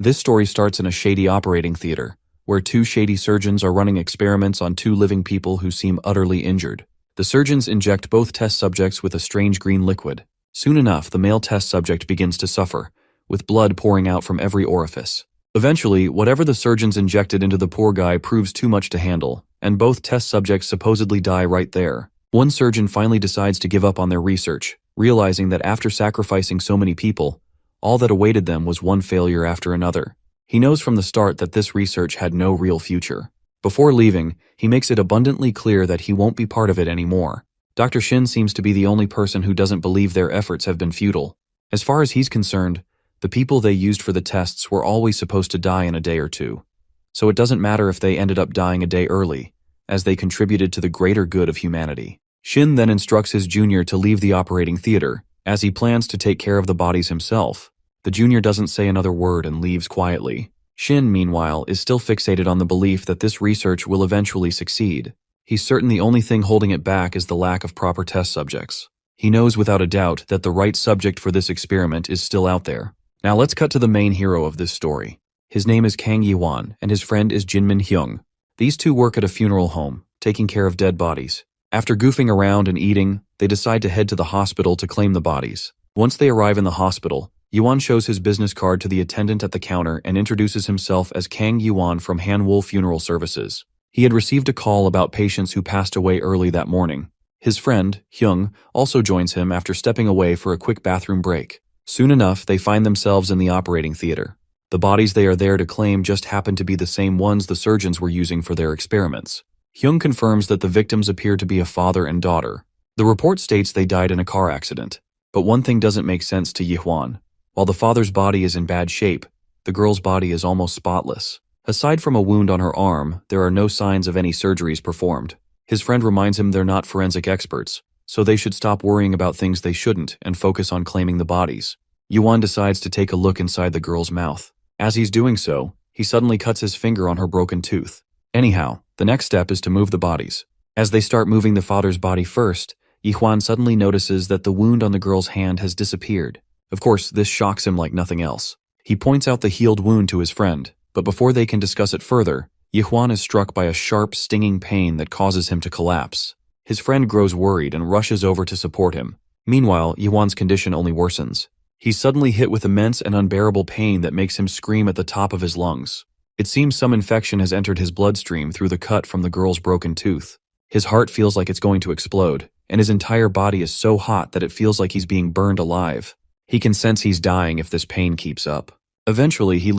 This story starts in a shady operating theater, where two shady surgeons are running experiments on two living people who seem utterly injured. The surgeons inject both test subjects with a strange green liquid. Soon enough, the male test subject begins to suffer, with blood pouring out from every orifice. Eventually, whatever the surgeons injected into the poor guy proves too much to handle, and both test subjects supposedly die right there. One surgeon finally decides to give up on their research, realizing that after sacrificing so many people, all that awaited them was one failure after another. He knows from the start that this research had no real future. Before leaving, he makes it abundantly clear that he won't be part of it anymore. Dr. Shin seems to be the only person who doesn't believe their efforts have been futile. As far as he's concerned, the people they used for the tests were always supposed to die in a day or two. So it doesn't matter if they ended up dying a day early, as they contributed to the greater good of humanity. Shin then instructs his junior to leave the operating theater, as he plans to take care of the bodies himself. The junior doesn't say another word and leaves quietly. Shin, meanwhile, is still fixated on the belief that this research will eventually succeed. He's certain the only thing holding it back is the lack of proper test subjects. He knows without a doubt that the right subject for this experiment is still out there. Now let's cut to the main hero of this story. His name is Kang Yi-won, and his friend is Jinmin Hyung. These two work at a funeral home, taking care of dead bodies. After goofing around and eating, they decide to head to the hospital to claim the bodies. Once they arrive in the hospital, Yi-won shows his business card to the attendant at the counter and introduces himself as Kang Yi-won from Hanwoo Funeral Services. He had received a call about patients who passed away early that morning. His friend, Hyung, also joins him after stepping away for a quick bathroom break. Soon enough, they find themselves in the operating theater. The bodies they are there to claim just happen to be the same ones the surgeons were using for their experiments. Hyung confirms that the victims appear to be a father and daughter. The report states they died in a car accident. But one thing doesn't make sense to Yi-won. While the father's body is in bad shape, the girl's body is almost spotless. Aside from a wound on her arm, there are no signs of any surgeries performed. His friend reminds him they're not forensic experts, so they should stop worrying about things they shouldn't and focus on claiming the bodies. Yi-won decides to take a look inside the girl's mouth. As he's doing so, he suddenly cuts his finger on her broken tooth. Anyhow, the next step is to move the bodies. As they start moving the father's body first, Yi-won suddenly notices that the wound on the girl's hand has disappeared. Of course, this shocks him like nothing else. He points out the healed wound to his friend, but before they can discuss it further, Yi-won is struck by a sharp, stinging pain that causes him to collapse. His friend grows worried and rushes over to support him. Meanwhile, Yi-won's condition only worsens. He's suddenly hit with immense and unbearable pain that makes him scream at the top of his lungs. It seems some infection has entered his bloodstream through the cut from the girl's broken tooth. His heart feels like it's going to explode, and his entire body is so hot that it feels like he's being burned alive. He can sense he's dying if this pain keeps up. Eventually, he